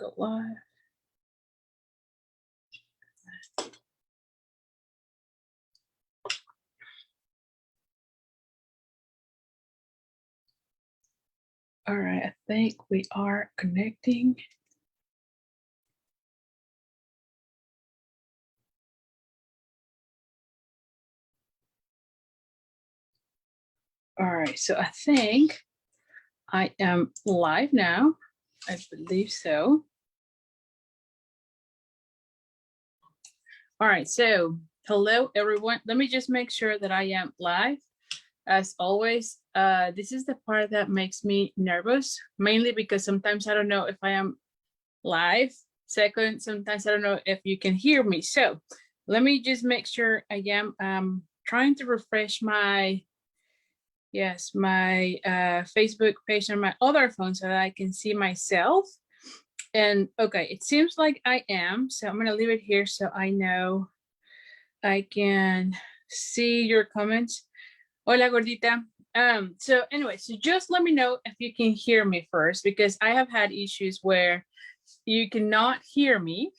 go live. All right, I think we are connecting. All right, so I think I am live now. I believe so. All right, so hello everyone. Let me just make sure that I am live. As always, this is the part that makes me nervous, mainly because sometimes I don't know if I am live. Second, sometimes I don't know if you can hear me. So let me just make sure I am trying to refresh my Facebook page on my other phone so that I can see myself. And okay, it seems like I am. So I'm gonna leave it here so I know I can see your comments. Hola, gordita. So anyway, so just let me know if you can hear me first, because I have had issues where you cannot hear me.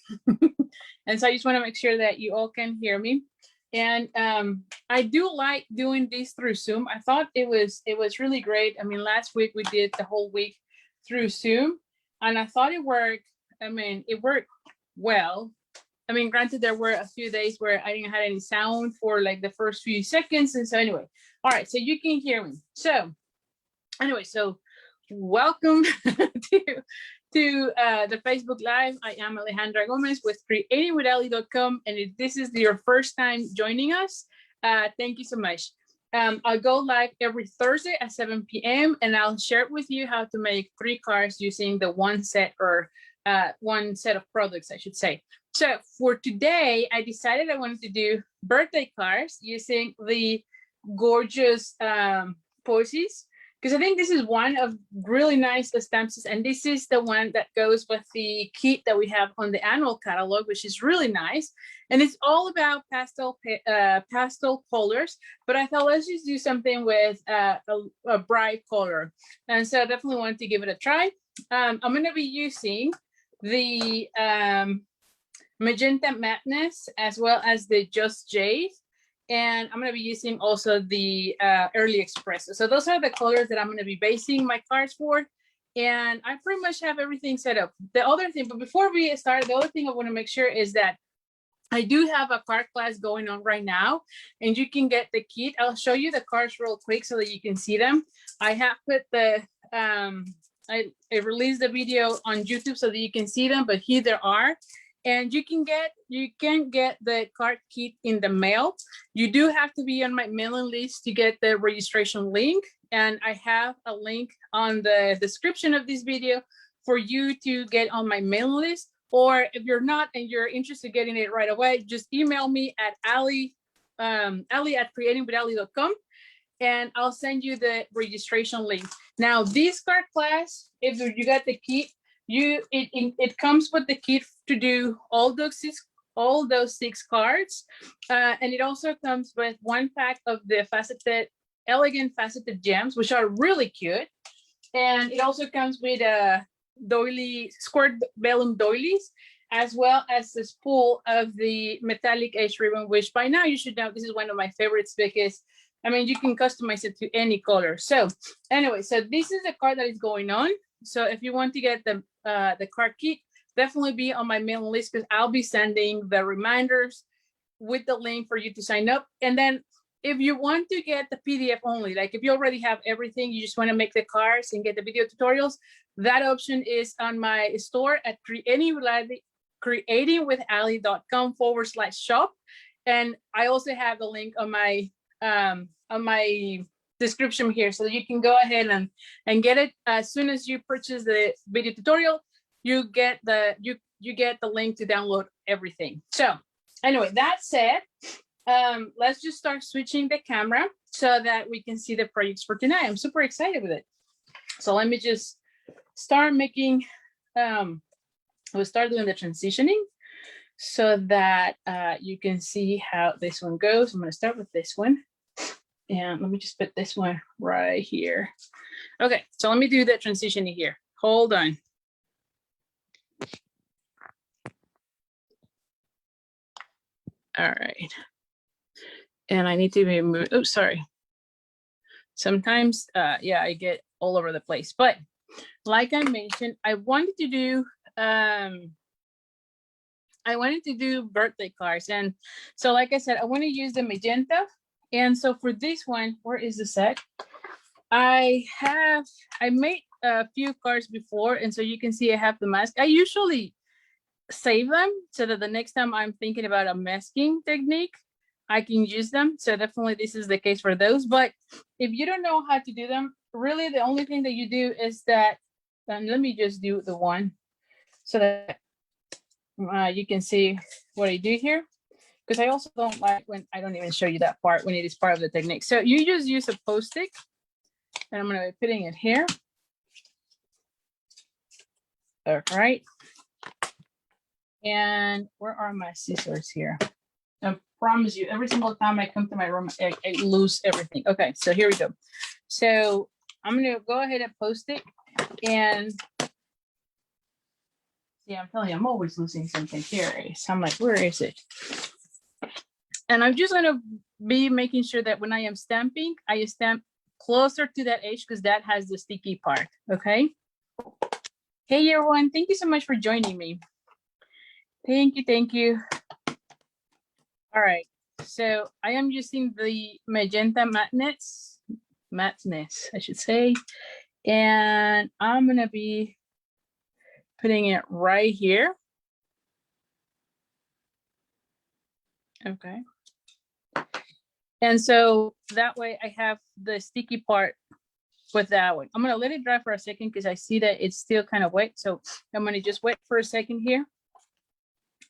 And so I just want to make sure that you all can hear me. And I do like doing this through Zoom. I thought it was really great. I mean, last week we did the whole week through Zoom, and I thought it worked. I mean, it worked well. I mean, granted, there were a few days where I didn't have any sound for like the first few seconds. And so anyway, all right, so you can hear me. So anyway, so welcome to the Facebook Live. I am Alejandra Gomez with creatingwithali.com. And if this is your first time joining us, thank you so much. I'll go live every Thursday at 7 p.m. and I'll share with you how to make 3 cards using the one set of products, I should say. So for today, I decided I wanted to do birthday cards using the Gorgeous Posies, because I think this is one of really nice stamps, and this is the one that goes with the kit that we have on the annual catalog, which is really nice. And it's all about pastel colors, but I thought let's just do something with a bright color. And so I definitely wanted to give it a try. I'm going to be using the Magenta Madness as well as the Just Jade. And I'm going to be using also the Early Espresso. So those are the colors that I'm going to be basing my cards for. And I pretty much have everything set up. The other thing, but before we start, the other thing I want to make sure is that I do have a card class going on right now, and you can get the kit. I'll show you the cards real quick so that you can see them. I have put the, I released the video on YouTube so that you can see them, but here they are. And you can get the card kit in the mail. You do have to be on my mailing list to get the registration link. And I have a link on the description of this video for you to get on my mailing list. Or if you're not and you're interested in getting it right away, just email me at Ali at creatingwithali.com and I'll send you the registration link. Now, this card class, if you got the kit, it comes with the kit to do all those six cards, and it also comes with 1 pack of the elegant faceted gems, which are really cute, and it also comes with a squared vellum doilies, as well as the spool of the metallic edge ribbon, which by now you should know this is one of my favorites because I mean you can customize it to any color. So anyway, so this is the card that is going on. So if you want to get the card kit, definitely be on my mailing list because I'll be sending the reminders with the link for you to sign up. And then if you want to get the PDF only, like if you already have everything, you just want to make the cards and get the video tutorials, that option is on my store at creatingwithali.com/shop. And I also have the link on my description here, so you can go ahead and get it as soon as you purchase the video tutorial. You get the link to download everything. So anyway, that said, let's just start switching the camera so that we can see the projects for tonight. I'm super excited with it. So let me just start making we'll start doing the transitioning so that you can see how this one goes. I'm going to start with this one. And let me just put this one right here. Okay, so let me do the transitioning here. Hold on. All right. And I need to be moved. Oh, sorry. Sometimes, yeah, I get all over the place. But like I mentioned, I wanted to do birthday cards. And so like I said, I want to use the magenta. And so for this one, where is the set? I made a few cards before, and so you can see I have the mask. I usually save them so that the next time I'm thinking about a masking technique, I can use them. So definitely this is the case for those. But if you don't know how to do them, really the only thing that you do is that, and let me just do the one so that you can see what I do here. Because I also don't like when I don't even show you that part when it is part of the technique. So you just use a post-it, and I'm going to be putting it here. All right. And where are my scissors here? I promise you, every single time I come to my room, I lose everything. Okay, so here we go. So I'm going to go ahead and post it. And see, I'm telling you, I'm always losing something. Here it is. I'm like, where is it? And I'm just going to be making sure that when I am stamping, I stamp closer to that edge because that has the sticky part. Okay. Hey, everyone. Thank you so much for joining me. Thank you. Thank you. All right. So I am using the Magenta Madness, I should say. And I'm going to be putting it right here. Okay. And so that way I have the sticky part with that one. I'm going to let it dry for a second because I see that it's still kind of wet. So I'm going to just wait for a second here.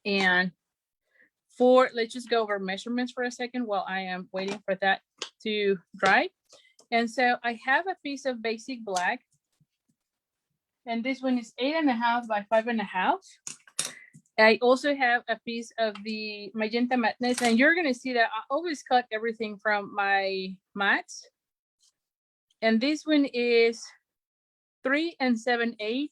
And let's just go over measurements for a second while I am waiting for that to dry. And so I have a piece of basic black. And this one is 8.5 by 5.5. I also have a piece of the Magenta Madness, and you're going to see that I always cut everything from my mats. And this one is 3 7/8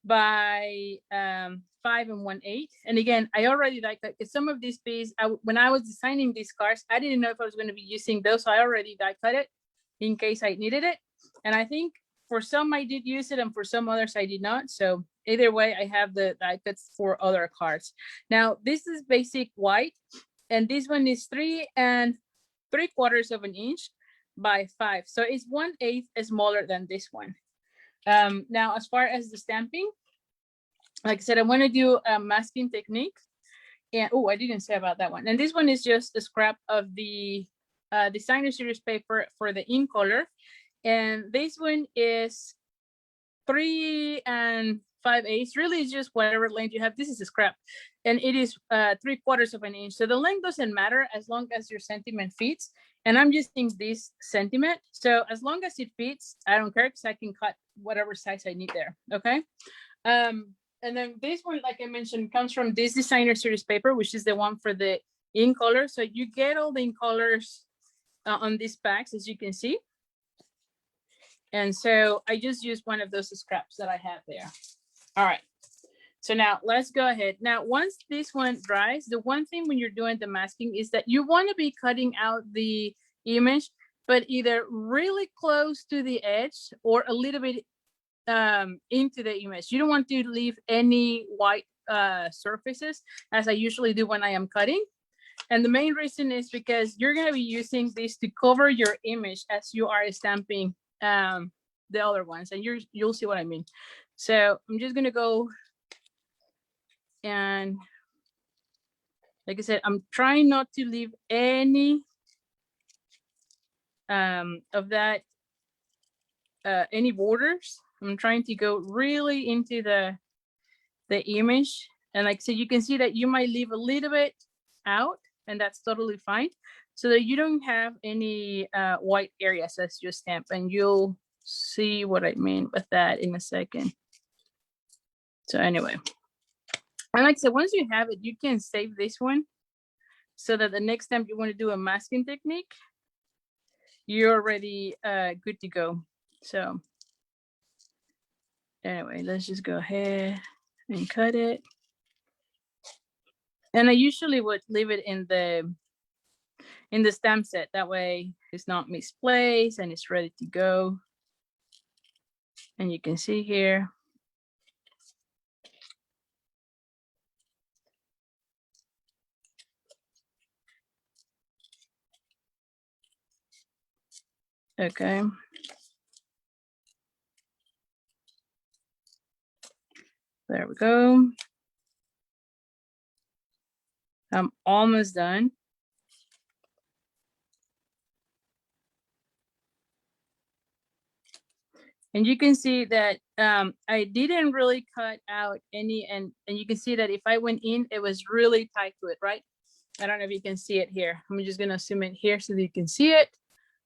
by 5 1/8. And again, I already like that because some of these pieces, when I was designing these cards, I didn't know if I was going to be using those, so I already die cut it in case I needed it. And I think for some I did use it, and for some others I did not. So either way, I have the die cuts for other cards. Now this is basic white, and this one is 3 3/4 inch by 5. So it's 1/8 smaller than this one. Now, as far as the stamping, like I said, I want to do a masking technique. And I didn't say about that one. And this one is just a scrap of the designer series paper for the in color. And this one is 3 5/8. Really, it's just whatever length you have. This is a scrap, and it is 3/4 inch. So the length doesn't matter as long as your sentiment fits. And I'm using this sentiment. So as long as it fits, I don't care because I can cut whatever size I need there. Okay. And then this one, like I mentioned, comes from this designer series paper, which is the one for the in color. So you get all the in colors on these packs, as you can see. And so I just used one of those scraps that I have there. All right. So now let's go ahead. Now, once this one dries, the one thing when you're doing the masking is that you want to be cutting out the image, but either really close to the edge or a little bit into the image. You don't want to leave any white surfaces, as I usually do when I am cutting. And the main reason is because you're going to be using this to cover your image as you are stamping the other ones, and you'll see what I mean. So I'm just going to go, and like I said, I'm trying not to leave any of that, any borders. I'm trying to go really into the image. And like I said, you can see that you might leave a little bit out, and that's totally fine. So that you don't have any white areas as you stamp, and you'll see what I mean with that in a second. So anyway, and like I said, once you have it, you can save this one so that the next time you want to do a masking technique, you're already good to go. So anyway, let's just go ahead and cut it. And I usually would leave it in the stamp set. That way it's not misplaced and it's ready to go. And you can see here. Okay. There we go. I'm almost done. And you can see that I didn't really cut out any, and you can see that if I went in, it was really tight to it, right? I don't know if you can see it here. I'm just gonna zoom in here so that you can see it.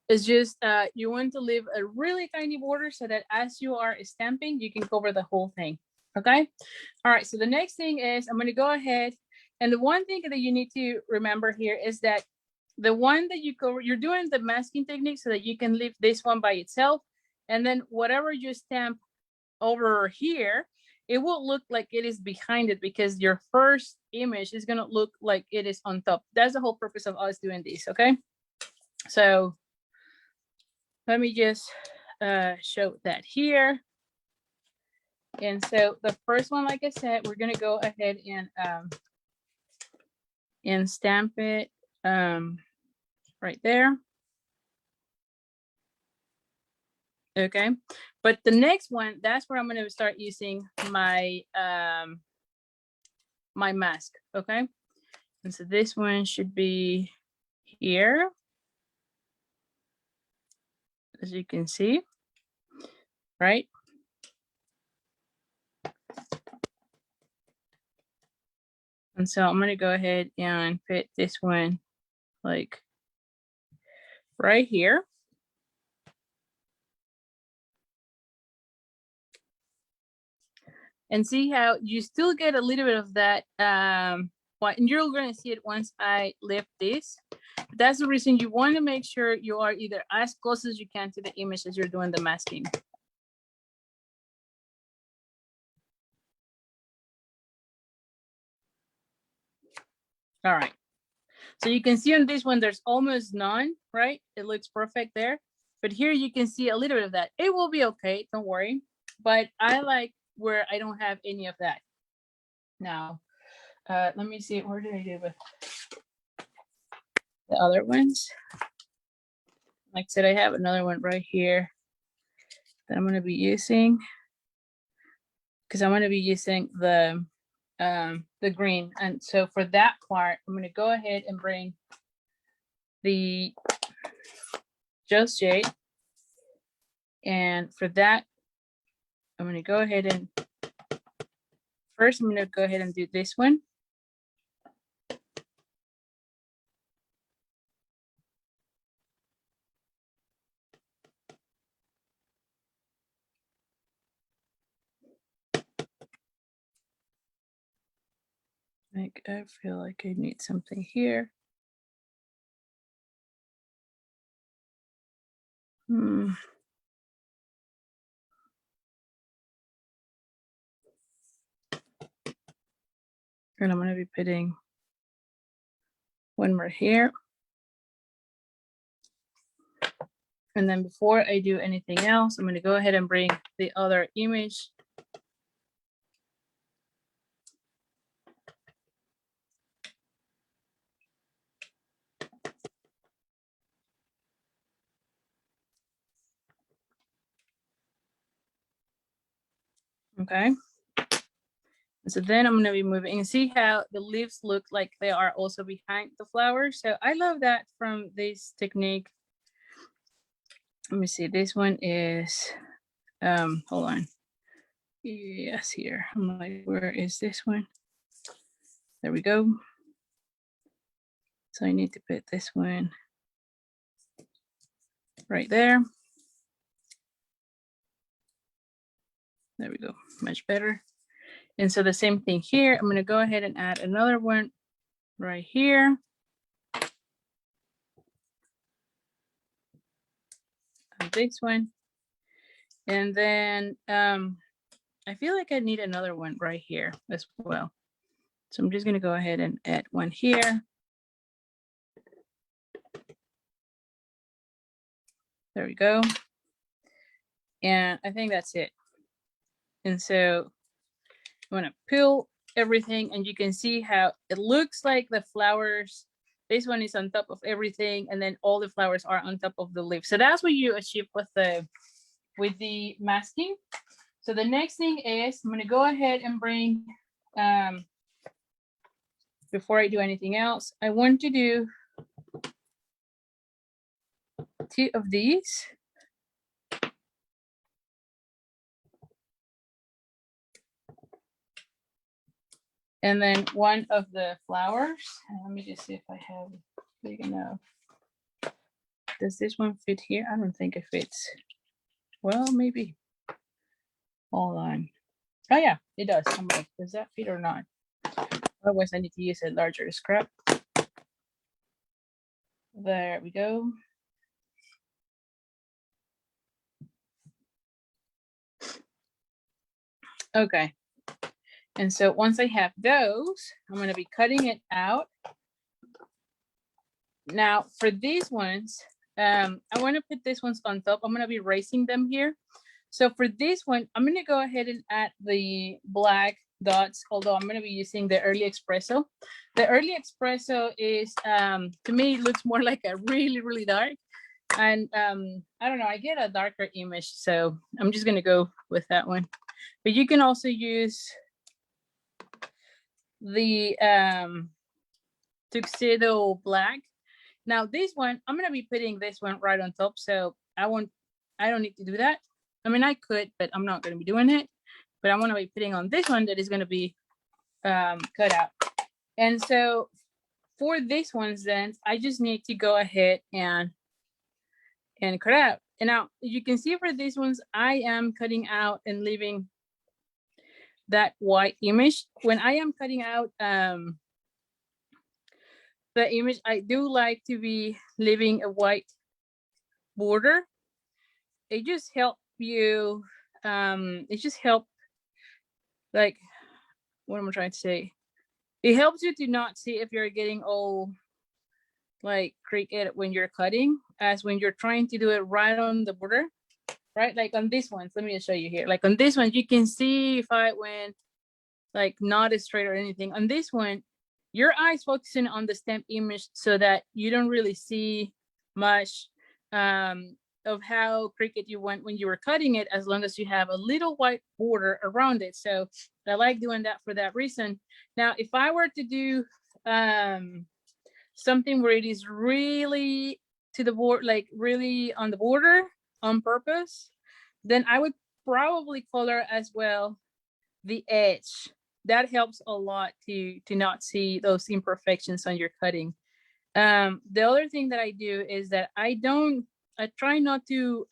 It's just you want to leave a really tiny border so that as you are stamping, you can cover the whole thing, okay? All right, so the next thing is I'm gonna go ahead, and the one thing that you need to remember here is that the one that you cover, you're doing the masking technique so that you can leave this one by itself, and then whatever you stamp over here, it will look like it is behind it because your first image is gonna look like it is on top. That's the whole purpose of us doing this, okay? So let me just show that here. And so the first one, like I said, we're gonna go ahead and stamp it right there. Okay, but the next one, that's where I'm gonna start using my my mask, okay? And so this one should be here, as you can see, right? And so I'm gonna go ahead and fit this one like right here. And see how you still get a little bit of that, and you're gonna see it once I lift this. That's the reason you want to make sure you are either as close as you can to the image as you're doing the masking. All right. So you can see on this one, there's almost none, right? It looks perfect there. But here you can see a little bit of that. It will be okay, don't worry. But I like where I don't have any of that. Now, let me see, where did I do with the other ones? Like I said, I have another one right here that I'm gonna be using, because I'm gonna be using the green. And so for that part, I'm gonna go ahead and bring the Just Jade. And for that, I'm gonna go ahead and first I'm gonna go ahead and do this one. Like, I feel like I need something here. And I'm gonna be putting one more here. And then before I do anything else, I'm gonna go ahead and bring the other image. Okay. So then I'm gonna be moving and see how the leaves look like they are also behind the flowers. So I love that from this technique. Let me see, this one is, hold on. Yes, here. I'm like, where is this one? There we go. So I need to put this one right there. There we go, much better. And so the same thing here, I'm gonna go ahead and add another one right here. And this one. And then I feel like I need another one right here as well. So I'm just going to go ahead and add one here. There we go. And I think that's it. And so I'm going to peel everything, and you can see how it looks like the flowers. This one is on top of everything, and then all the flowers are on top of the leaf. So that's what you achieve with the masking. So the next thing is I'm going to go ahead and bring, before I do anything else, I want to do 2 of these. And then 1 of the flowers. Let me just see if I have big enough. Does this one fit here? I don't think it fits. Well, maybe. Hold on. Oh yeah, it does. I'm like, does that fit or not? Otherwise, I need to use a larger scrap. There we go. Okay. And so once I have those, I'm going to be cutting it out. Now for these ones, I want to put these ones on top. I'm going to be raising them here. So for this one, I'm going to go ahead and add the black dots, although I'm going to be using the early espresso. The early espresso is, to me, it looks more like a really, really dark. And I don't know, I get a darker image, so I'm just going to go with that one. But you can also use the tuxedo black. Now this one, I'm going to be putting this one right on top, so I don't need to do that. I mean, I could, but I'm not going to be doing it. But I'm going to be putting on this one that is going to be cut out. And so for this ones, then I just need to go ahead and cut out. And now you can see for these ones, I am cutting out and leaving that white image. When I am cutting out the image, I do like to be leaving a white border. It just helps you, it just helps, like, what am I trying to say? It helps you to not see if you're getting all like cricket when you're cutting, as when you're trying to do it right on the border, right? Like on this one, let me just show you here. Like on this one, you can see if I went like not straight or anything. On this one, your eyes focusing on the stamp image so that you don't really see much of how cricket you went when you were cutting it, as long as you have a little white border around it. So I like doing that for that reason. Now, if I were to do something where it is really to the board, like really on the border on purpose, then I would probably color as well the edge. That helps a lot to not see those imperfections on your cutting. The other thing that I do is that I try not to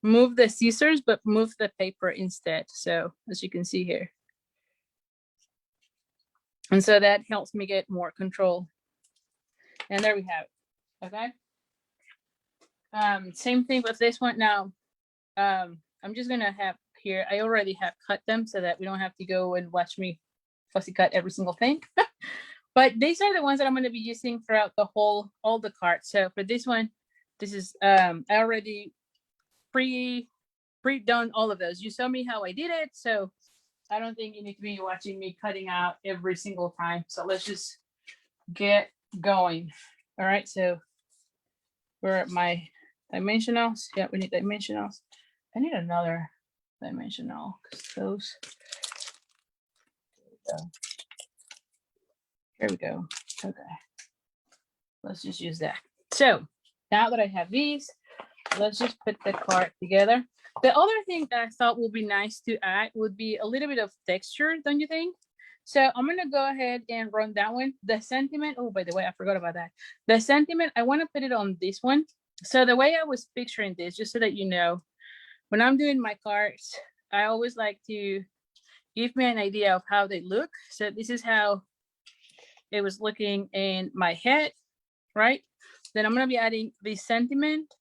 move the scissors, but move the paper instead. So as you can see here. And so that helps me get more control. And there we have it, okay? Same thing with this one. Now, I'm just gonna have here, I already have cut them so that we don't have to go and watch me fussy cut every single thing. But these are the ones that I'm gonna be using throughout all the cards. So for this one, this is, I already pre-done all of those. You saw me how I did it, so I don't think you need to be watching me cutting out every single time. So let's just get going. All right, so we're at my dimensionals. Yeah, we need dimensionals. I need another dimensional because those. Here we go. Okay, let's just use that. So now that I have these, let's just put the card together. The other thing that I thought would be nice to add would be a little bit of texture, don't you think? So I'm gonna go ahead and run that one. The sentiment, oh, by the way, I forgot about that. The sentiment, I wanna put it on this one. So the way I was picturing this, just so that you know, when I'm doing my cards, I always like to give me an idea of how they look. So this is how it was looking in my head, right? Then I'm gonna be adding the sentiment.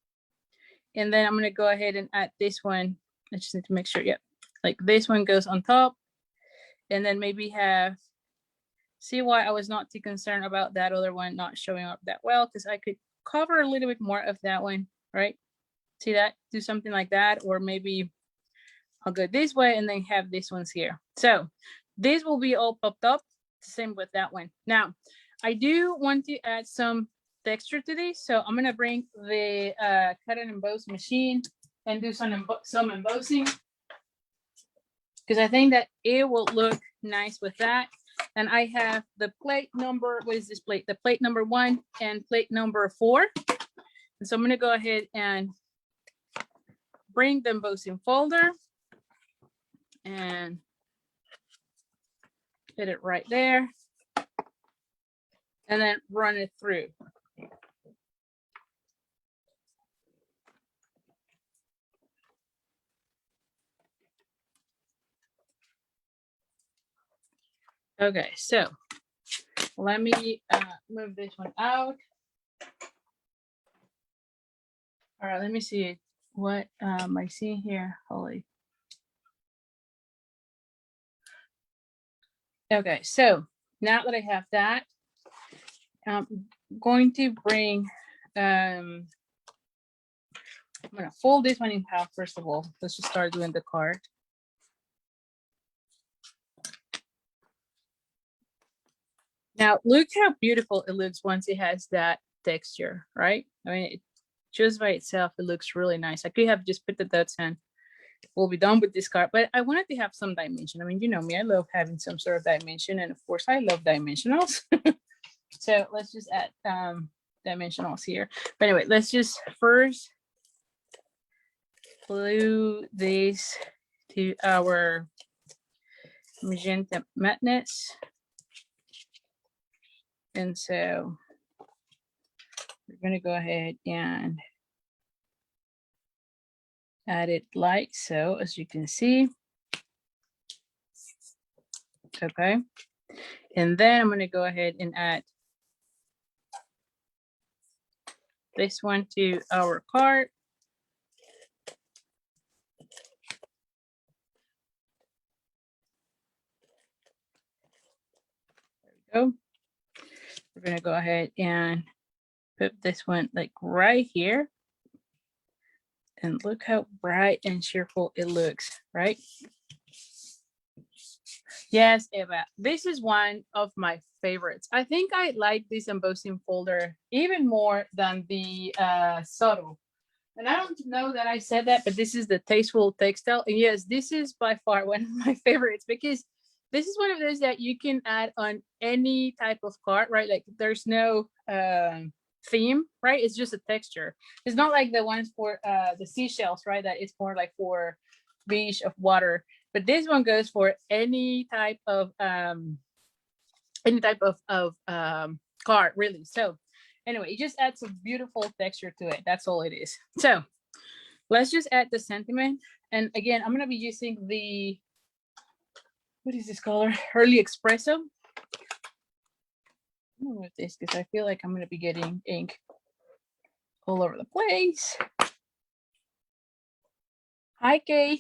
And then I'm gonna go ahead and add this one. I just need to make sure, yeah, like this one goes on top. and then maybe have, see why I was not too concerned about that other one not showing up that well, because I could cover a little bit more of that one, right? See that? Do something like that, or maybe I'll go this way and then have these ones here. So this will be all popped up. Same with that one. Now, I do want to add some texture to this, so I'm gonna bring the cut and emboss machine and do some embossing, because I think that it will look nice with that. And I have the plate number, what is this plate? The plate number 1 and plate number 4. And so I'm gonna go ahead and bring the embossing folder and hit it right there, and then run it through. Okay, so let me move this one out. All right, let me see what I see here. Holy. Okay, so now that I have that, I'm going to bring, I'm gonna fold this one in half first of all. Let's just start doing the card. Now, look how beautiful it looks once it has that texture, right? I mean, just by itself, it looks really nice. I could have just put the dots and we'll be done with this card, but I wanted to have some dimension. I mean, you know me, I love having some sort of dimension, and of course, I love dimensionals. So let's just add dimensionals here. But anyway, let's just first glue this to our Magenta Madness. And so we're going to go ahead and add it like so, as you can see. Okay. And then I'm going to go ahead and add this one to our card. There we go. We're going to go ahead and put this one like right here. And look how bright and cheerful it looks, right? Yes, Eva, this is one of my favorites. I think I like this embossing folder even more than the subtle. And I don't know that I said that, but this is the Tasteful Textile. And yes, this is by far one of my favorites, because this is one of those that you can add on any type of card, right? Like there's no theme, right? It's just a texture. It's not like the ones for the seashells, right? That it's more like for beach of water. But this one goes for any type of card, really. So anyway, it just adds a beautiful texture to it. That's all it is. So let's just add the sentiment. And again, I'm going to be using the, what is this color? Early Espresso. I'm going to move this because I feel like I'm going to be getting ink all over the place. Hi, Kay.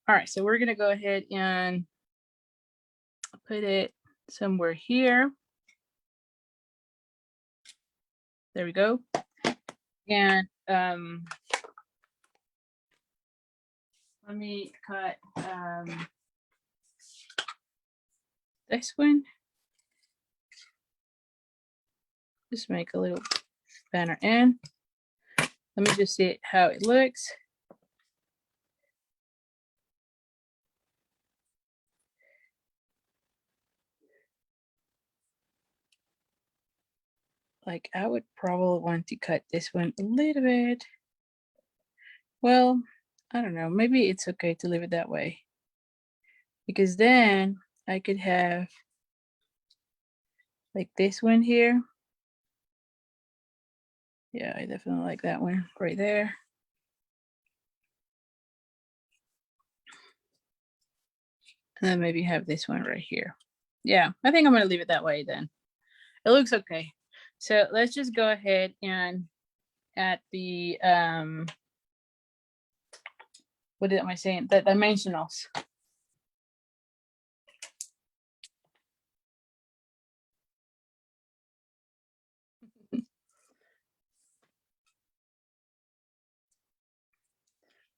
All right, so we're going to go ahead and put it somewhere here. There we go. And let me cut this one. Just make a little banner in. Let me just see how it looks. Like I would probably want to cut this one a little bit. Well, I don't know. Maybe it's okay to leave it that way, because then I could have like this one here. Yeah, I definitely like that one right there. And then maybe have this one right here. Yeah, I think I'm going to leave it that way then. It looks okay. So let's just go ahead and add the, what am I saying? The dimensionals.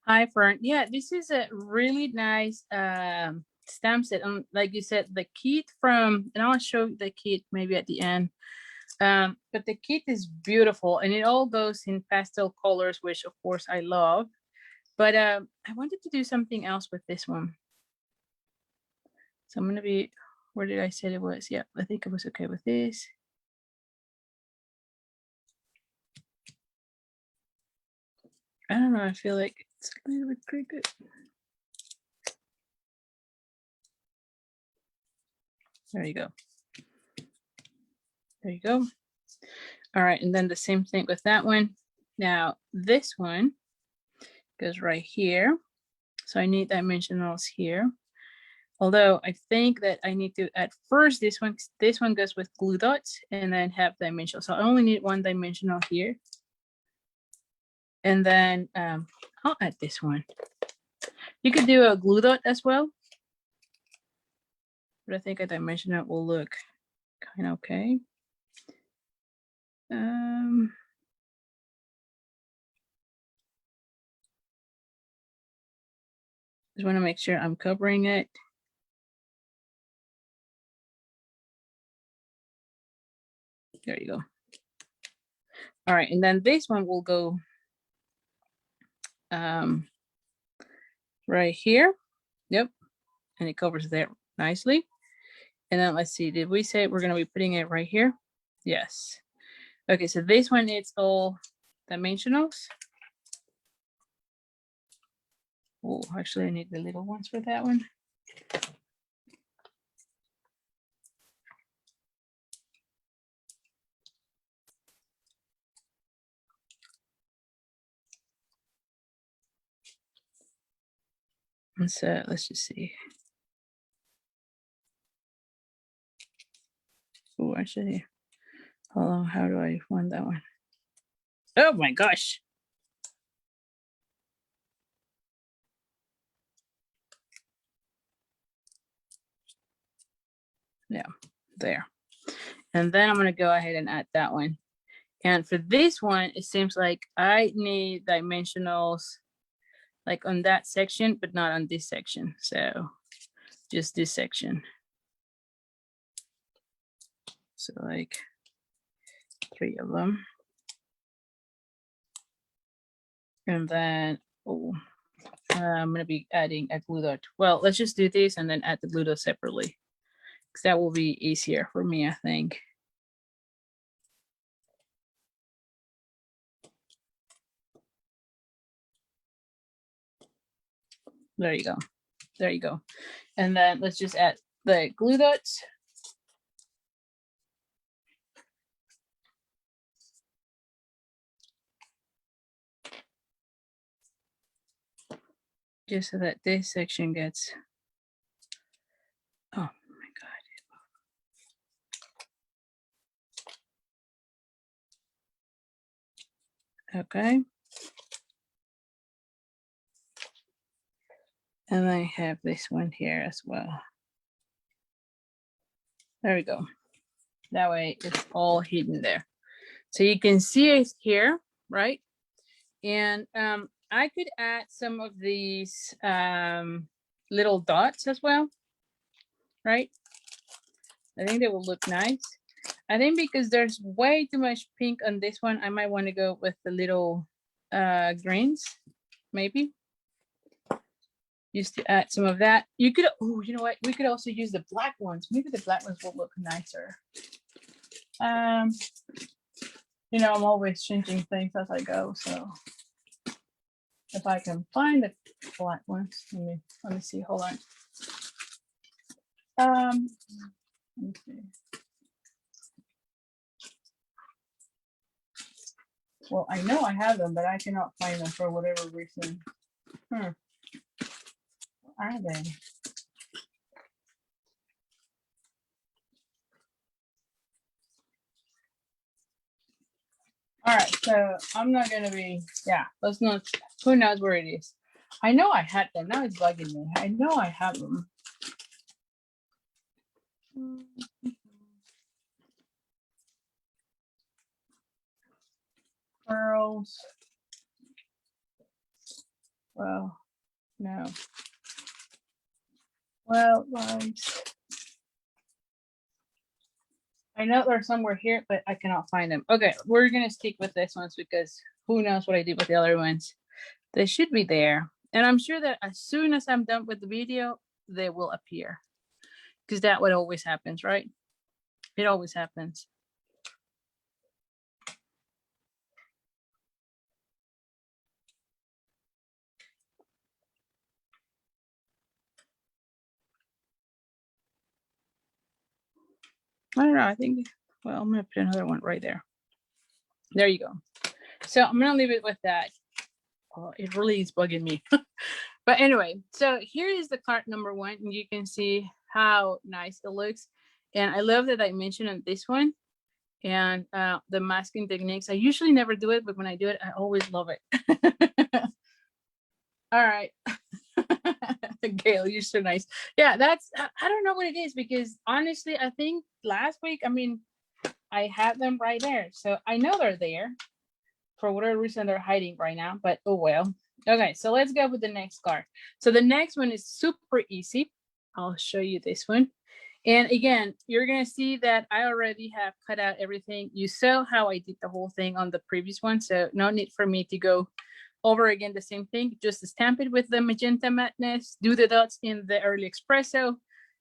Hi, Fern. Yeah, this is a really nice stamp set. Like you said, the kit from, and I'll show you the kit maybe at the end. But the kit is beautiful and it all goes in pastel colors, which of course I love. But I wanted to do something else with this one. So I'm gonna be, where did I say it was? Yeah, I think I was okay with this. I don't know, I feel like it's a little bit crooked. There you go. There you go. All right, and then the same thing with that one. Now this one goes right here. So I need dimensionals here. Although I think that I need to add first this one goes with glue dots and then have dimensional. So I only need one dimensional here. And then I'll add this one. You could do a glue dot as well. But I think a dimensional will look kind of okay. Just want to make sure I'm covering it. There you go. All right, and then this one will go right here. Yep, and it covers that nicely. And then let's see, did we say we're going to be putting it right here? Yes. Okay, so this one, it's all dimensionals. Oh, actually I need the little ones for that one. And so let's just see. Oh, actually, hold on, how do I find that one? Oh my gosh. Yeah, there. And then I'm going to go ahead and add that one. And for this one, it seems like I need dimensionals like on that section, but not on this section. So just this section. So like 3 of them. And then, oh, I'm going to be adding a glue dot. Well, let's just do this and then add the glue dot separately, because that will be easier for me, I think. There you go. There you go. And then let's just add the glue dots. Just so that this section gets, oh my God. Okay. And I have this one here as well. There we go. That way it's all hidden there. So you can see it here, right? And I could add some of these little dots as well, right? I think they will look nice. I think because there's way too much pink on this one, I might want to go with the little greens, maybe. Just to add some of that. You could, oh, you know what? We could also use the black ones. Maybe the black ones will look nicer. You know, I'm always changing things as I go, so if I can find the black ones, let me see. Hold on. Let me see. Well, I know I have them, but I cannot find them for whatever reason. Where are they? All right, so I'm not gonna be, yeah, let's not, who knows where it is. I know I had them, now it's bugging me. I know I have them. Pearls. Well, no. Well, lines. I know they're somewhere here, but I cannot find them. Okay, we're gonna stick with this ones because who knows what I did with the other ones. They should be there. And I'm sure that as soon as I'm done with the video, they will appear. Because that what always happens, right? It always happens. I don't know, I think, well, I'm gonna put another one right there. There you go. So I'm gonna leave it with that. Oh, it really is bugging me. But anyway, so here is the card number 1, and you can see how nice it looks. And I love that I mentioned on this one and the masking techniques. I usually never do it, but when I do it, I always love it. All right. Gail, you're so nice. Yeah, that's, I don't know what it is because honestly, I think last week, I mean, I had them right there. So I know they're there. For whatever reason, they're hiding right now, but oh well. Okay, so let's go with the next card. So the next one is super easy. I'll show you this one. And again, you're going to see that I already have cut out everything. You saw how I did the whole thing on the previous one. So no need for me to go over again the same thing. Just stamp it with the Magenta Madness, do the dots in the early espresso,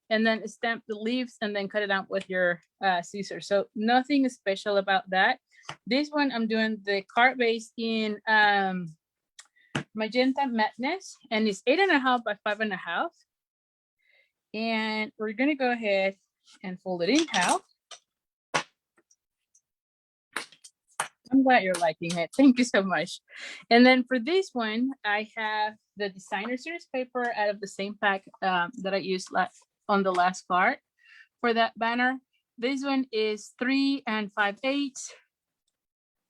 and then stamp the leaves and then cut it out with your scissors. So nothing special about that. This one, I'm doing the card base in Magenta Madness, and it's 8.5 by 5.5. And we're going to go ahead and fold it in half. I'm glad you're liking it. Thank you so much. And then for this one, I have the designer series paper out of the same pack that I used on the last card for that banner. This one is 3 5/8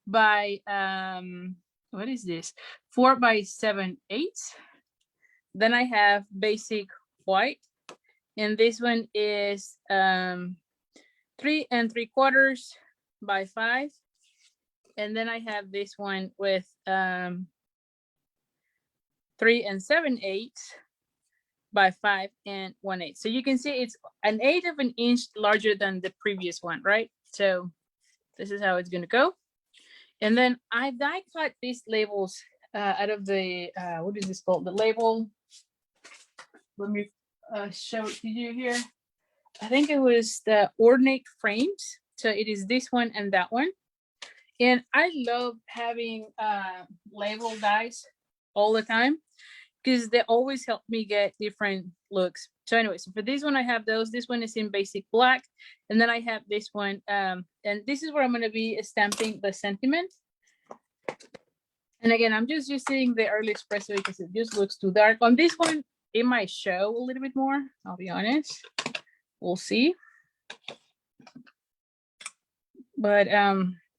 by what is this? 4 by 7/8. Then I have basic white, and this one is 3 3/4 by 5. And then I have this one with 3 7/8 by 5 1/8. So you can see it's 1/8 of an inch larger than the previous one, right? So this is how it's going to go. And then I die cut these labels out of the, what is this called? The label. Let me show it to you here. I think it was the ornate frames. So it is this one and that one. And I love having label dies all the time because they always help me get different looks. So anyway, so for this one, I have those. This one is in basic black. And then I have this one. And this is where I'm going to be stamping the sentiment. And again, I'm just using the early espresso because it just looks too dark. On this one, it might show a little bit more. I'll be honest. We'll see. But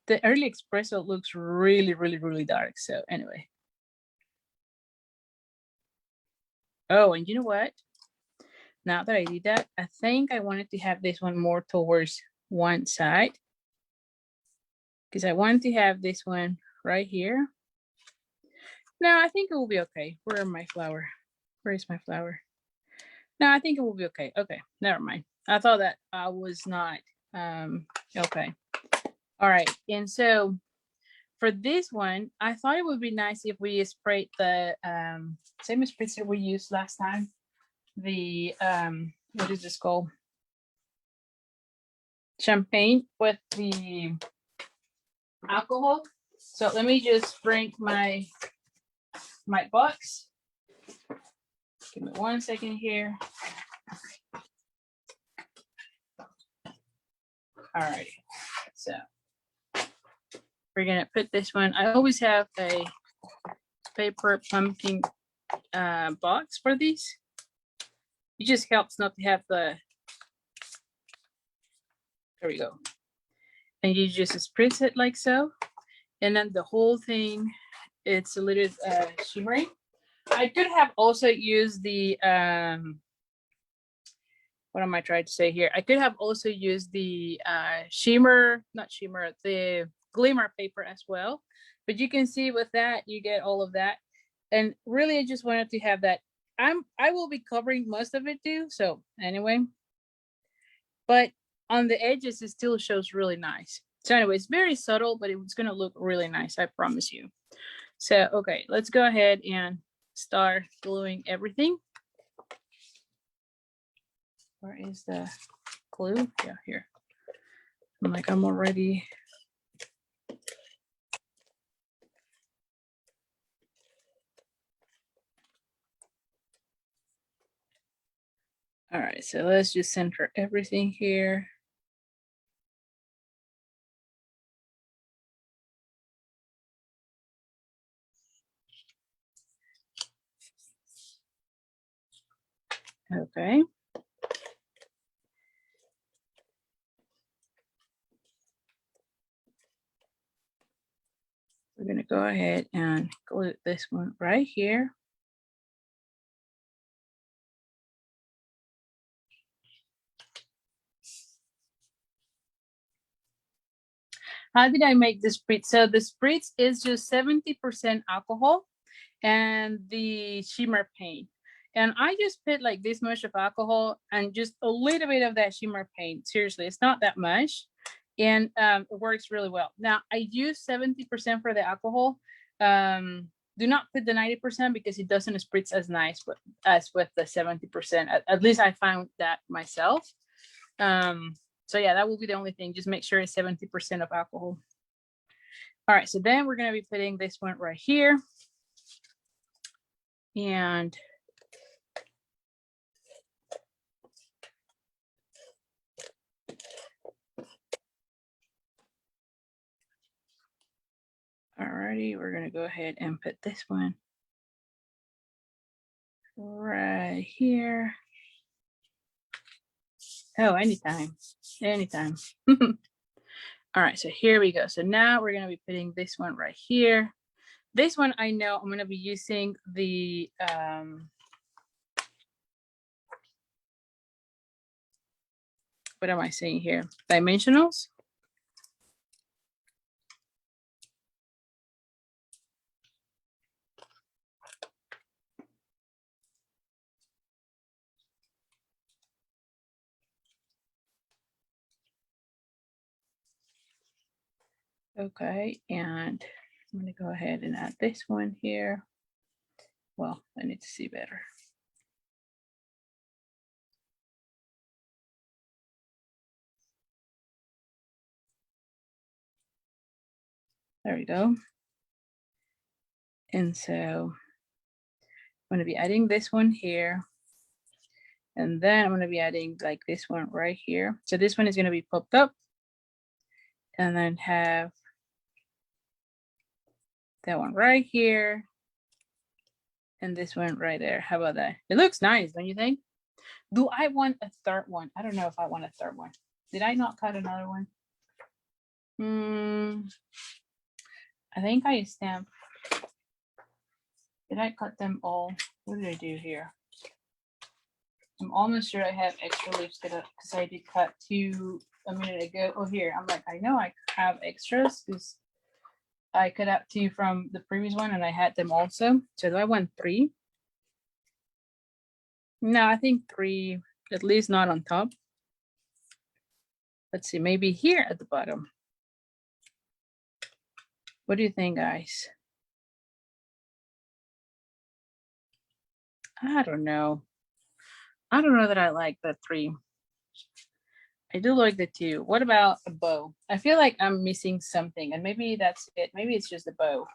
the early espresso looks really, really, really dark. So anyway. Oh, and you know what? Now that I did that, I think I wanted to have this one more towards one side. Because I want to have this one right here. No, I think it will be okay. Where is my flower? Where is my flower? No, I think it will be okay. Okay, never mind. I thought that I was not. Okay. All right. And so for this one, I thought it would be nice if we sprayed the same spritzer we used last time. The, what is this called? Champagne with the alcohol. So let me just bring my box. Give me 1 second here. All right. So we're gonna put this one. I always have a paper pumpkin box for these. It just helps not to have the, there we go. And you just spritz it like so. And then the whole thing, it's a little shimmery. I could have also used the, what am I trying to say here? I could have also used the the glimmer paper as well. But you can see with that, you get all of that. And really, I just wanted to have that. I will be covering most of it too. So anyway, but on the edges, it still shows really nice. So anyway, it's very subtle, but it's going to look really nice. I promise you. So, okay, let's go ahead and start gluing everything. Where is the glue? Yeah, here. I'm like, I'm already. All right, so let's just center everything here. Okay. We're going to go ahead and glue this one right here. How did I make the spritz? So the spritz is just 70% alcohol and the shimmer paint. And I just put like this much of alcohol and just a little bit of that shimmer paint. Seriously, it's not that much. And it works really well. Now I use 70% for the alcohol. Do not put the 90% because it doesn't spritz as nice as with the 70%. At least I found that myself. So yeah, that will be the only thing. Just make sure it's 70% of alcohol. All right, so then we're going to be putting this one right here. And alrighty, we're going to go ahead and put this one right here. Oh, anytime. All right, so here we go. So now we're going to be putting this one right here. This one, I know I'm going to be using the what am I saying here? Dimensionals. Okay, and I'm going to go ahead and add this one here. Well, I need to see better. There we go. And so I'm going to be adding this one here. And then I'm going to be adding like this one right here. So this one is going to be popped up. And then have that one right here. And this one right there. How about that? It looks nice, don't you think? Do I want a third one? I don't know if I want a third one. Did I not cut another one? I think I stamped. Did I cut them all? What did I do here? I'm almost sure I have extra leaves because I did cut 2 a minute ago. Oh, here. I'm like, I know I have extras because I cut out 2 from the previous one and I had them also. So do I want 3? No, I think 3, at least not on top. Let's see, maybe here at the bottom. What do you think, guys? I don't know. I don't know that I like the 3. I do like the 2. What about a bow? I feel like I'm missing something and maybe that's it. Maybe it's just the bow.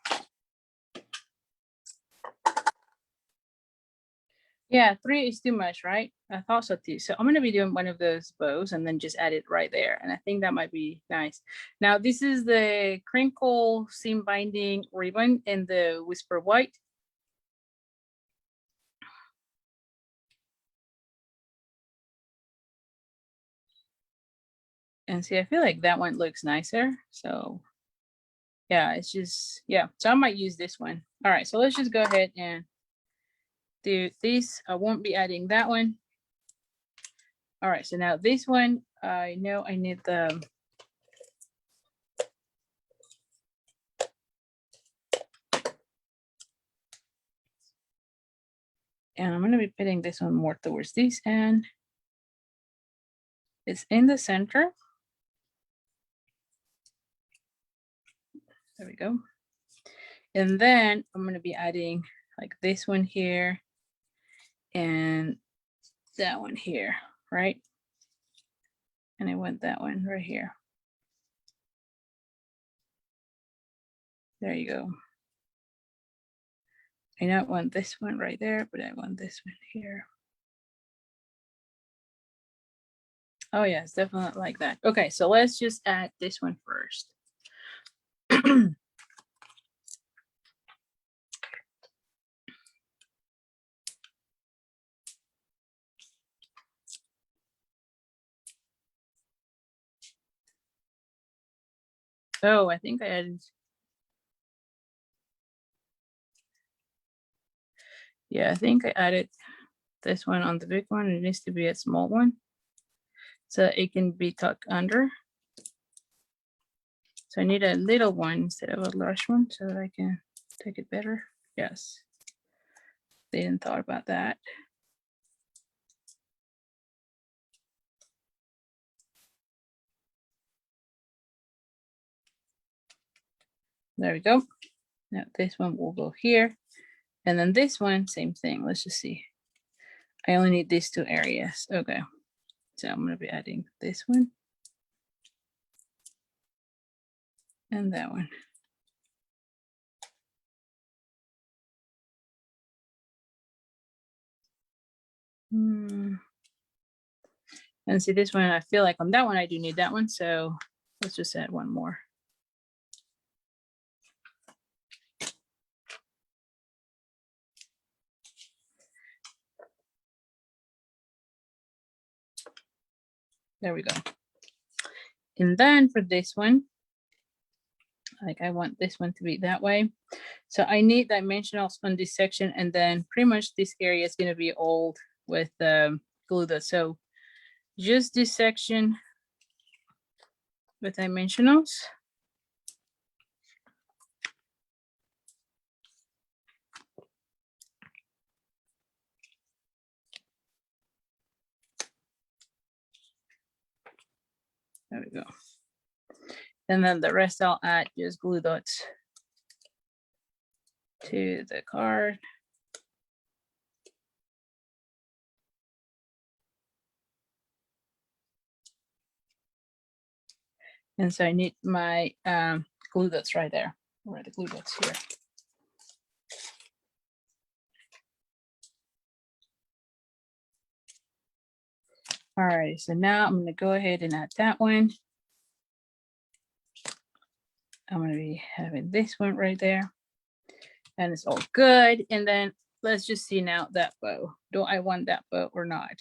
Yeah, 3 is too much, right? I thought so too. So I'm going to be doing one of those bows and then just add it right there. And I think that might be nice. Now, this is the crinkle seam binding ribbon in the Whisper White. And see, I feel like that one looks nicer. So yeah, it's just, yeah. So I might use this one. All right, so let's just go ahead and do this. I won't be adding that one. All right, so now this one, I know I need the And I'm going to be putting this one more towards this end. It's in the center. There we go. And then I'm going to be adding like this one here and that one here, right? And I want that one right here. There you go. I don't want this one right there, but I want this one here. Oh yeah, it's definitely like that. Okay, so let's just add this one first. Oh, I think I added. Yeah, I think I added this one on the big one. It needs to be a small one so it can be tucked under. So I need a little one instead of a large one so that I can take it better. Yes. They didn't thought about that. There we go. Now this one will go here. And then this one, same thing. Let's just see. I only need these two areas. Okay. So I'm going to be adding this one. And that one. And see this one, I feel like on that one, I do need that one. So let's just add one more. There we go. And then for this one, like I want this one to be that way. So I need dimensionals on this section, and then pretty much this area is going to be old with glue dots. So just this section with dimensionals. There we go. And then the rest I'll add just glue dots to the card. And so I need my glue dots right there. Where are the glue dots here? All right, so now I'm going to go ahead and add that one. I'm going to be having this one right there. And it's all good. And then let's just see now that bow. Do I want that bow or not?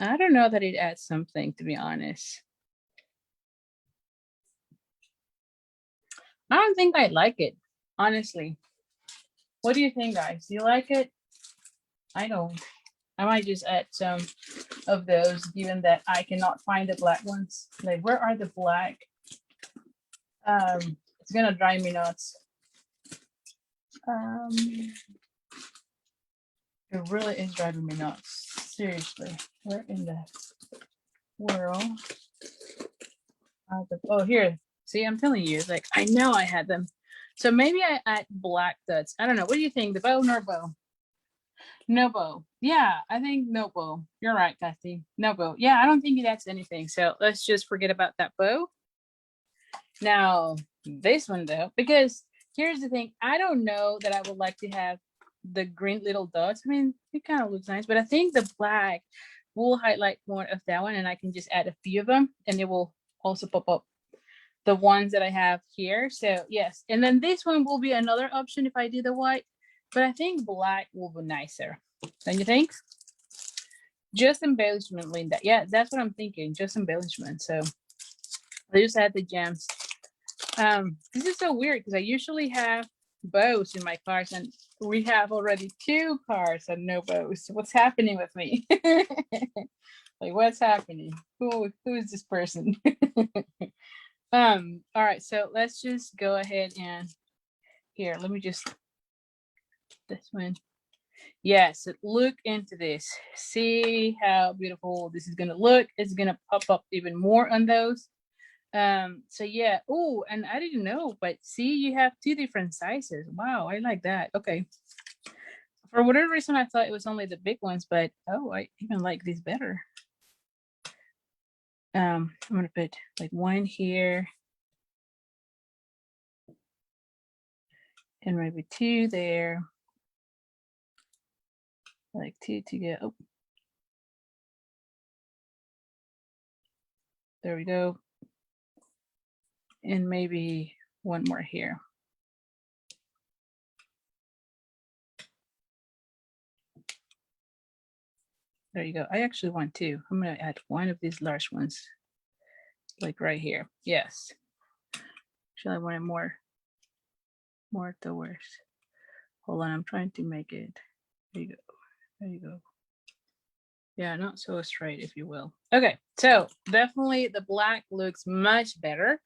I don't know that it adds something, to be honest. I don't think I like it, honestly. What do you think, guys? Do you like it? I don't. I might just add some of those, given that I cannot find the black ones. Like, where are the black? It's gonna drive me nuts. It really is driving me nuts. Seriously, where in the world? Oh, here. See, I'm telling you, like, I know I had them. So maybe I add black dots. I don't know. What do you think? The bow, no bow? No bow. Yeah, I think no bow. You're right, Kathy. No bow. Yeah, I don't think it adds anything. So let's just forget about that bow. Now, this one though, because here's the thing. I don't know that I would like to have the green little dots. I mean, it kind of looks nice, but I think the black will highlight more of that one, and I can just add a few of them, and it will also pop up the ones that I have here. So yes, and then this one will be another option if I do the white, but I think black will be nicer. Don't you think? Just embellishment, Linda. Yeah, that's what I'm thinking. Just embellishment. So I just add the gems. This is so weird because I usually have bows in my cards, and we have already 2 cards and no bows. What's happening with me? Like, what's happening? Who is this person? All right, so let's just go ahead and here, let me just This one. Yes, look into this. See how beautiful this is gonna look. It's gonna pop up even more on those. So yeah. Oh, and I didn't know, but see, you have 2 different sizes. Wow, I like that. Okay. For whatever reason, I thought it was only the big ones, but oh, I even like these better. I'm gonna put like 1 here and maybe 2 there. Like 2 to go. Oh, there we go. And maybe 1 more here. There you go. I actually want 2. I'm gonna add 1 of these large ones, like right here. Yes. Actually, I wanted more towards. Hold on, I'm trying to make it. There you go. There you go. Yeah, not so straight, if you will. Okay, so definitely the black looks much better,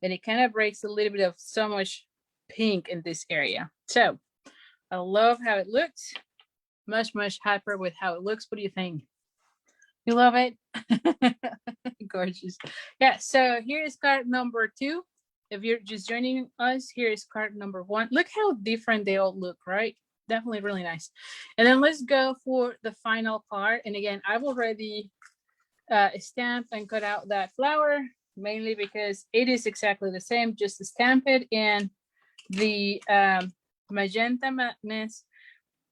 and it kind of breaks a little bit of so much pink in this area. So I love how it looks. Much hyper with how it looks. What do you think? You love it? Gorgeous. Yeah, so here is card number 2. If you're just joining us, here is card number 1. Look how different they all look, right? Definitely really nice. And then let's go for the final card. And again, I've already stamped and cut out that flower, mainly because it is exactly the same, just to stamp it in the Magenta Madness,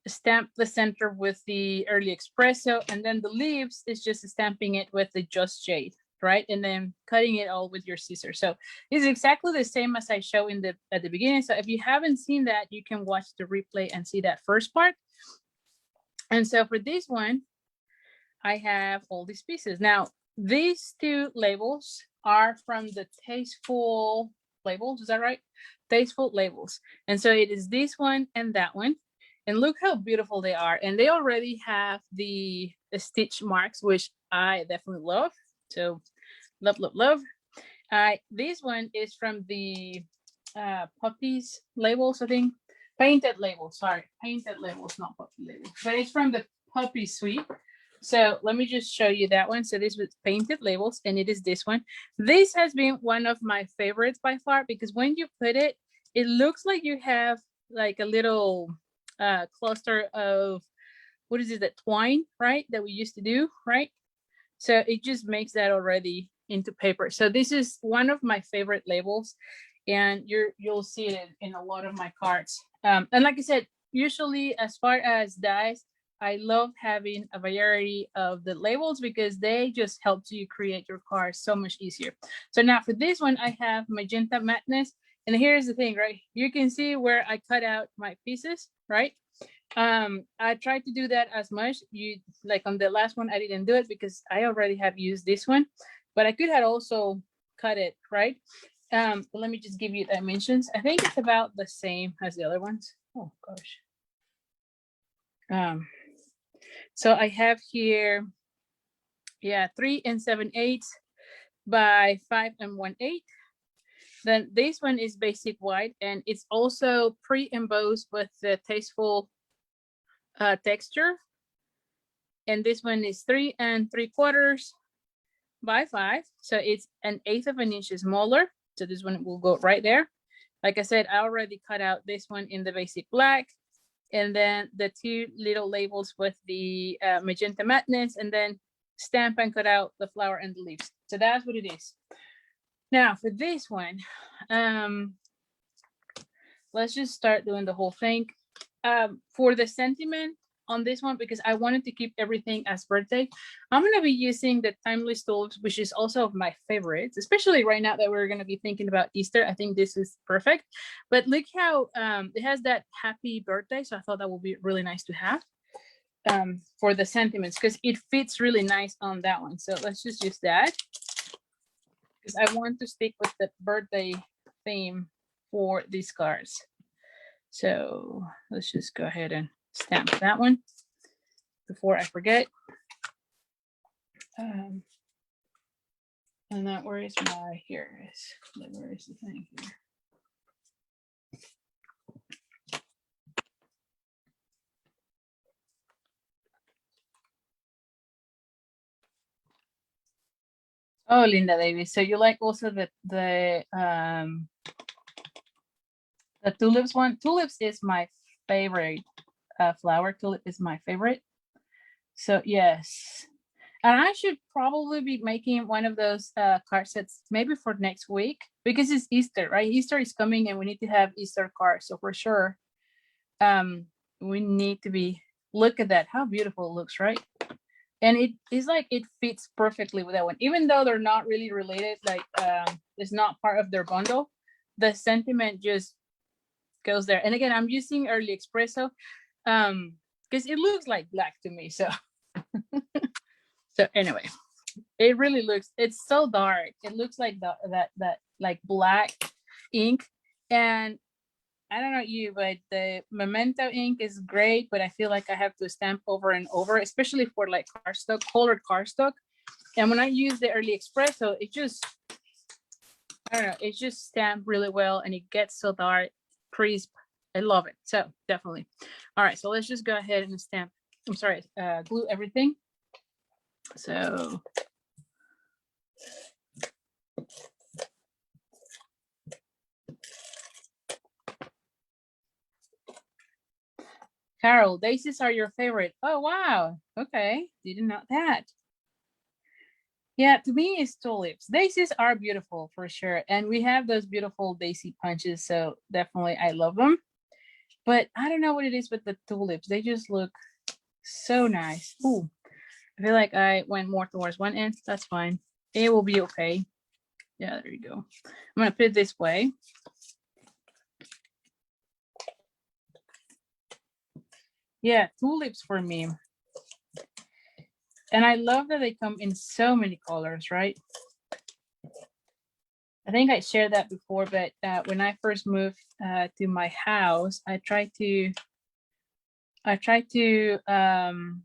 stamp the center with the early espresso, and then the leaves is just stamping it with the Just Jade, right? And then cutting it all with your scissors. So it's exactly the same as I show in at the beginning. So if you haven't seen that, you can watch the replay and see that first part. And so for this one, I have all these pieces. Now, these 2 labels are from the Tasteful labels. Is that right? Tasteful labels. And so it is this one and that one. And look how beautiful they are. And they already have the stitch marks, which I definitely love. So love, love, love. This one is from the Puppies labels, I think. Painted labels, sorry. Painted labels, not puppy labels. But it's from the Puppy Suite. So let me just show you that one. So this was painted labels, and it is this one. This has been one of my favorites by far, because when you put it, it looks like you have like a little cluster of, what is it, that twine, right? That we used to do, right? So it just makes that already into paper. So this is one of my favorite labels, and you'll see it in a lot of my cards. And like I said, usually as far as dies, I love having a variety of the labels because they just help you create your cards so much easier. So now for this one, I have Magenta Madness. And here's the thing, right? You can see where I cut out my pieces, right? I tried to do that as much. You like on the last one, I didn't do it because I already have used this one, but I could have also cut it, right? But let me just give you dimensions. I think it's about the same as the other ones. Oh gosh. So I have here, yeah, 3 7/8 by 5 1/8. Then this one is basic white, and it's also pre-embossed with the Tasteful texture. And this one is 3 3/4 by 5. So it's 1/8 of an inch smaller. So this one will go right there. Like I said, I already cut out this one in the basic black. And then the 2 little labels with the Magenta Madness, and then stamp and cut out the flower and the leaves. So that's what it is. Now for this one, let's just start doing the whole thing. For the sentiment on this one, because I wanted to keep everything as birthday, I'm going to be using the Timeless Tools, which is also my favorites, especially right now that we're going to be thinking about Easter. I think this is perfect. But look how it has that happy birthday. So I thought that would be really nice to have for the sentiments, because it fits really nice on that one. So let's just use that, because I want to stick with the birthday theme for these cards. So let's just go ahead and stamp that one before I forget. And that, where is my, here it is. Where is the thing here? Oh, Linda Davis. So you like also the tulips one? Tulips is my favorite flower. Tulip is my favorite. So yes. And I should probably be making one of those card sets maybe for next week because it's Easter, right? Easter is coming and we need to have Easter cards. So for sure, we need to be, look at that, how beautiful it looks, right? And it is like it fits perfectly with that one, even though they're not really related, like it's not part of their bundle. The sentiment just goes there. And again, I'm using early espresso because it looks like black to me. So so anyway, it really looks, it's so dark. It looks like that like black ink. And I don't know you, but the Memento ink is great, but I feel like I have to stamp over and over, especially for like cardstock, colored cardstock. And when I use the early espresso, it just, I don't know, it just stamped really well and it gets so dark, crisp. I love it. So definitely. All right, so let's just go ahead and stamp. I'm sorry, glue everything. So Carol, daisies are your favorite. Oh, wow. Okay. Didn't know that. Yeah, to me, it's tulips. Daisies are beautiful for sure. And we have those beautiful daisy punches. So definitely, I love them. But I don't know what it is with the tulips. They just look so nice. Ooh, I feel like I went more towards one end. That's fine. It will be okay. Yeah, there you go. I'm going to put it this way. Yeah, tulips for me. And I love that they come in so many colors, right? I think I shared that before, but when I first moved to my house, I tried to, I don't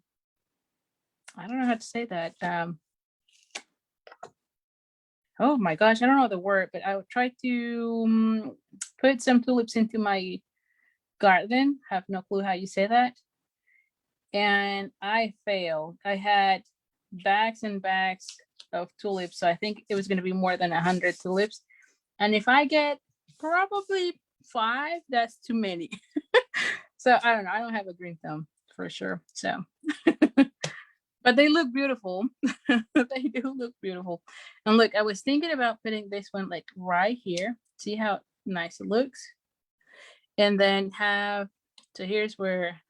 know how to say that. Oh my gosh, I don't know the word, but I would try to put some tulips into my garden. Have no clue how you say that. And I failed. I had bags and bags of tulips. So I think it was going to be more than 100 tulips. And if I get probably 5, that's too many. So I don't know. I don't have a green thumb for sure. So, but they look beautiful. They do look beautiful. And look, I was thinking about putting this one like right here. See how nice it looks? And then have, so here's where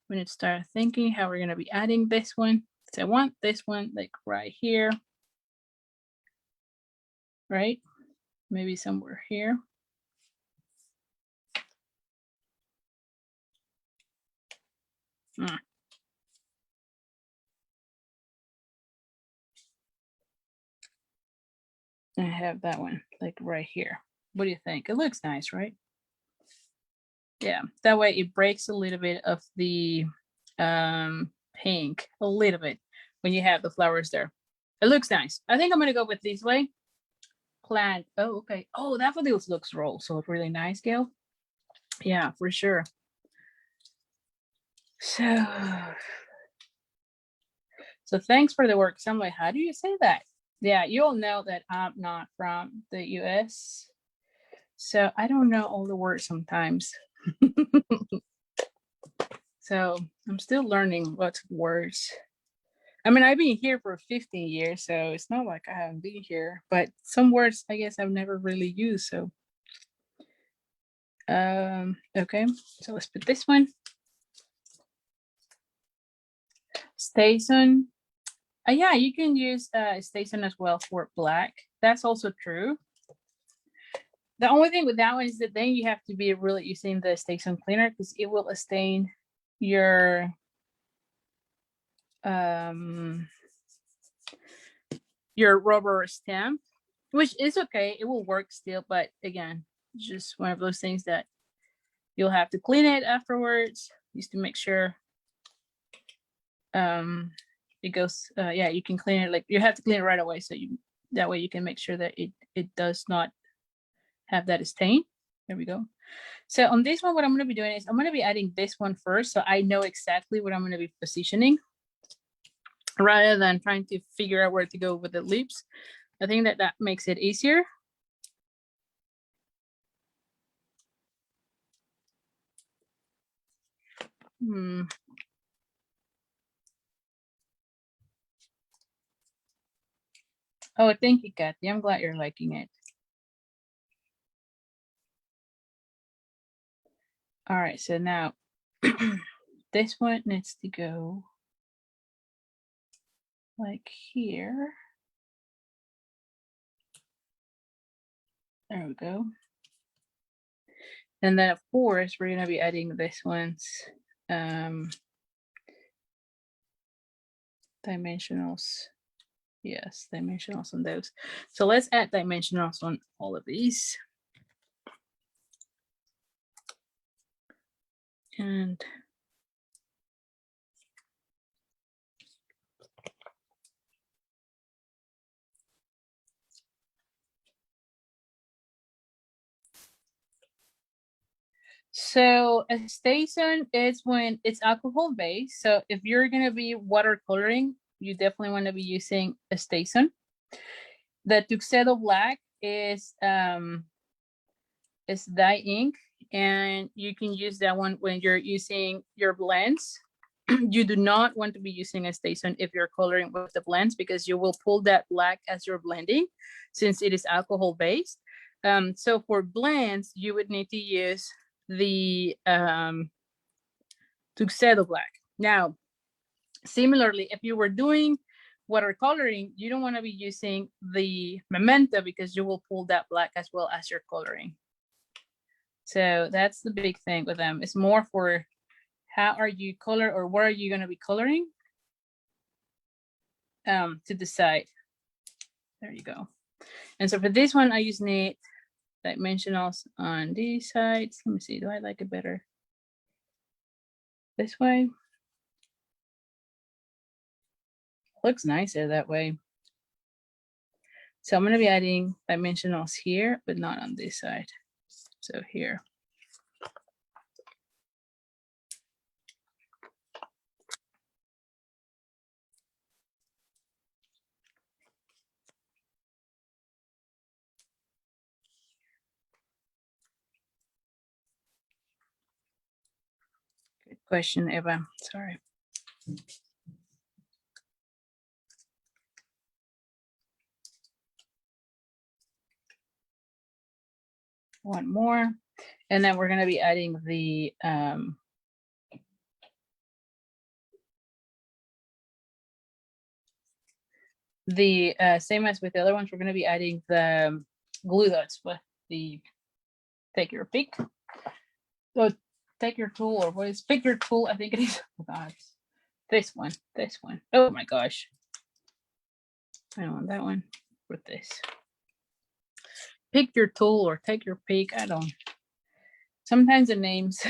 we need to start thinking how we're going to be adding this one. So I want this one like right here, right? Maybe somewhere here. I have that one like right here. What do you think? It looks nice, right? Yeah, that way it breaks a little bit of the pink, a little bit when you have the flowers there. It looks nice. I think I'm gonna go with this way. Plant. Oh, okay. Oh, that for those looks roll. So really nice, Gail. Yeah, for sure. So thanks for the work. So I'm like, how do you say that? Yeah, you'll know that I'm not from the US. So I don't know all the words sometimes. So I'm still learning what's words. I mean, I've been here for 15 years, so it's not like I haven't been here, but some words I guess I've never really used. So okay, so let's put this one. Station. Yeah, you can use station as well for black. That's also true. The only thing with that one is that then you have to be really using the station cleaner because it will stain your rubber stamp, which is okay. It will work still, but again, just one of those things that you'll have to clean it afterwards just to make sure it goes. Yeah, you can clean it, like you have to clean it right away, so you, that way you can make sure that it does not have that stain. There we go. So on this one, what I'm going to be doing is I'm going to be adding this one first, so I know exactly what I'm going to be positioning. rather than trying to figure out where to go with the lips. I think that that makes it easier. Oh, thank you, Kathy. I'm glad you're liking it. All right, so now this one needs to go like here. There we go. And then of course we're gonna be adding this one's dimensionals. Yes, dimensionals on those. So let's add dimensionals on all of these. And so a station is when it's alcohol based. So if you're gonna be watercoloring, you definitely want to be using a station. The Tuxedo Black is dye ink, and you can use that one when you're using your blends. You do not want to be using a station if you're coloring with the blends, because you will pull that black as you're blending, since it is alcohol based. So for blends, you would need to use the Tuxedo Black. Now, similarly, if you were doing watercoloring, you don't want to be using the Magenta because you will pull that black as well as you're coloring. So that's the big thing with them. It's more for how are you color, or what are you going to be coloring to decide. There you go. And so for this one, I just need dimensionals on these sides. Let me see, do I like it better this way? Looks nicer that way. So I'm going to be adding dimensionals here, but not on this side. So here. Good question, Eva. Sorry. One more. And then we're going to be adding the same as with the other ones, we're going to be adding the glue dots with the take your pick. So take your tool, or what is pick your tool? I think it is. Oh God. This one. Oh my gosh. I don't want that one. With this. Pick your tool or take your pick. I don't. Sometimes the names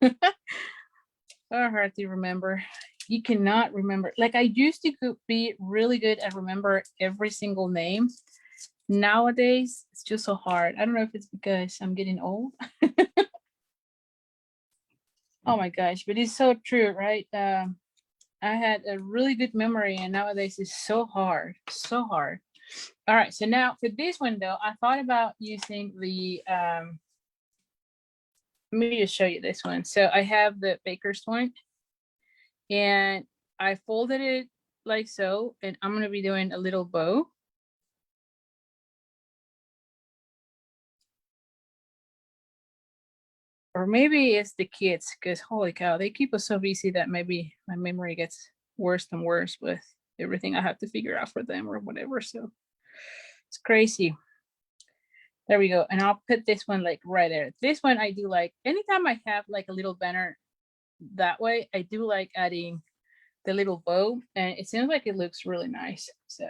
are hard to remember. You cannot remember. Like I used to be really good at remember every single name. Nowadays, it's just so hard. I don't know if it's because I'm getting old. Oh my gosh, but it's so true, right? I had a really good memory, and nowadays it's so hard, so hard. All right, so now for this one though, I thought about using the, let me just show you this one. So I have the baker's twine, and I folded it like so, and I'm gonna be doing a little bow. Or maybe it's the kids, because holy cow, they keep us so busy that maybe my memory gets worse and worse with everything I have to figure out for them or whatever. So it's crazy. There we go. And I'll put this one like right there. This one I do like, anytime I have like a little banner that way, I do like adding the little bow, and it seems like it looks really nice. So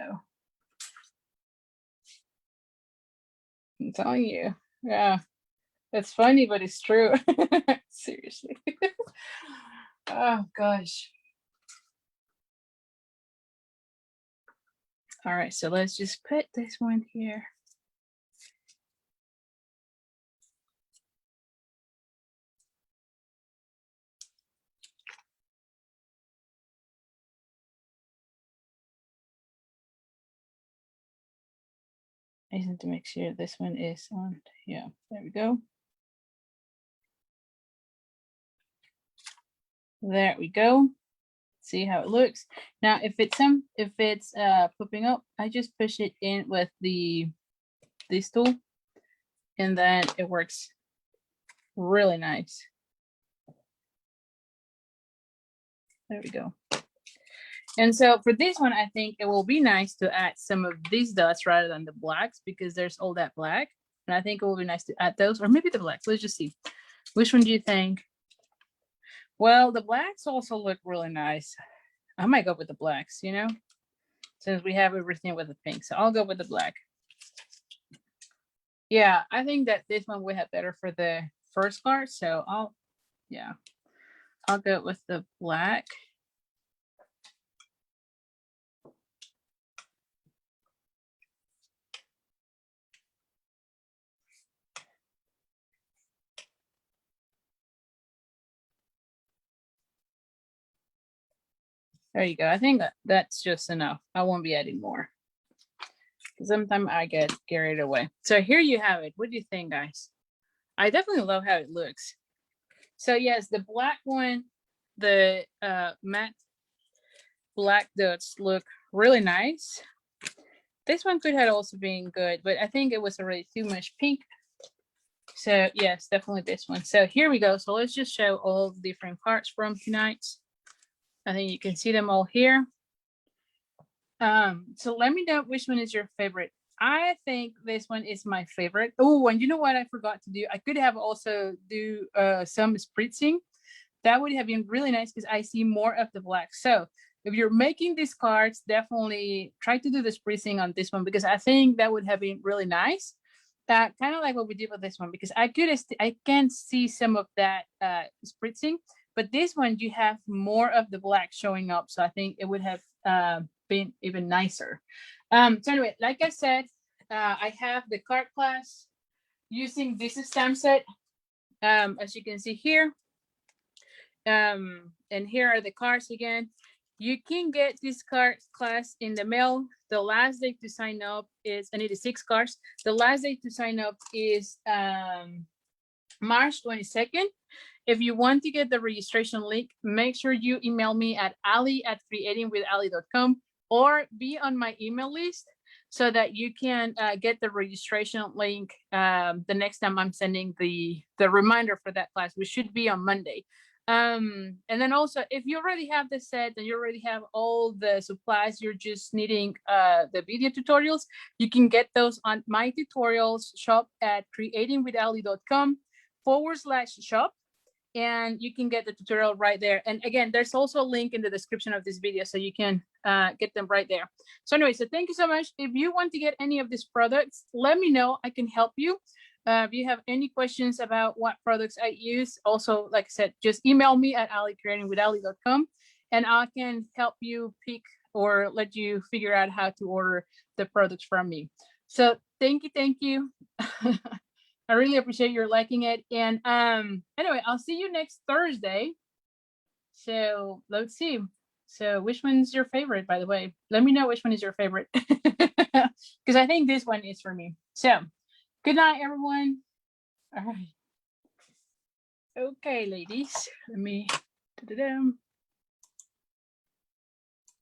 I'm telling you, yeah, it's funny, but it's true. Seriously. Oh gosh. All right, so let's just put this one here. I just need to make sure this one is on. Yeah, there we go. There we go. See how it looks. Now, if it's popping up, I just push it in with this tool, and then it works really nice. There we go. And so for this one, I think it will be nice to add some of these dots rather than the blacks, because there's all that black. And I think it will be nice to add those, or maybe the blacks. Let's just see. Which one do you think? Well, the blacks also look really nice. I might go with the blacks, you know, since we have everything with the pink. So I'll go with the black. Yeah, I think that this one we have better for the first card. So I'll go with the black. There you go. I think that's just enough. I won't be adding more. Sometimes I get carried away. So here you have it. What do you think, guys? I definitely love how it looks. So yes, the black one, the matte black dots look really nice. This one could have also been good, but I think it was already too much pink. So yes, definitely this one. So here we go. So let's just show all the different cards from tonight. I think you can see them all here. So let me know which one is your favorite. I think this one is my favorite. Oh, and you know what I forgot to do? I could have also do some spritzing. That would have been really nice because I see more of the black. So if you're making these cards, definitely try to do the spritzing on this one, because I think that would have been really nice. Kind of like what we did with this one, because I can see some of that spritzing, but this one you have more of the black showing up. So I think it would have been even nicer. So anyway, like I said, I have the card class using this stamp set, as you can see here. And here are the cards again. You can get this card class in the mail. The last day to sign up is, I need 6 cards. The last day to sign up is March 22nd. If you want to get the registration link, make sure you email me at ali@creatingwithali.com or be on my email list so that you can get the registration link the next time I'm sending the reminder for that class, which should be on Monday. And then also, if you already have the set and you already have all the supplies, you're just needing the video tutorials, you can get those on my tutorials shop at creatingwithali.com/shop. And you can get the tutorial right there. And again, there's also a link in the description of this video, so you can get them right there. So anyway, so thank you so much. If you want to get any of these products, let me know. I can help you. If you have any questions about what products I use, also, like I said, just email me at ali@creatingwithali.com, and I can help you pick or let you figure out how to order the products from me. So thank you. I really appreciate your liking it. And anyway, I'll see you next Thursday. So let's see. So which one's your favorite, by the way? Let me know which one is your favorite, because I think this one is for me. So good night, everyone. All right. Okay, ladies, let me.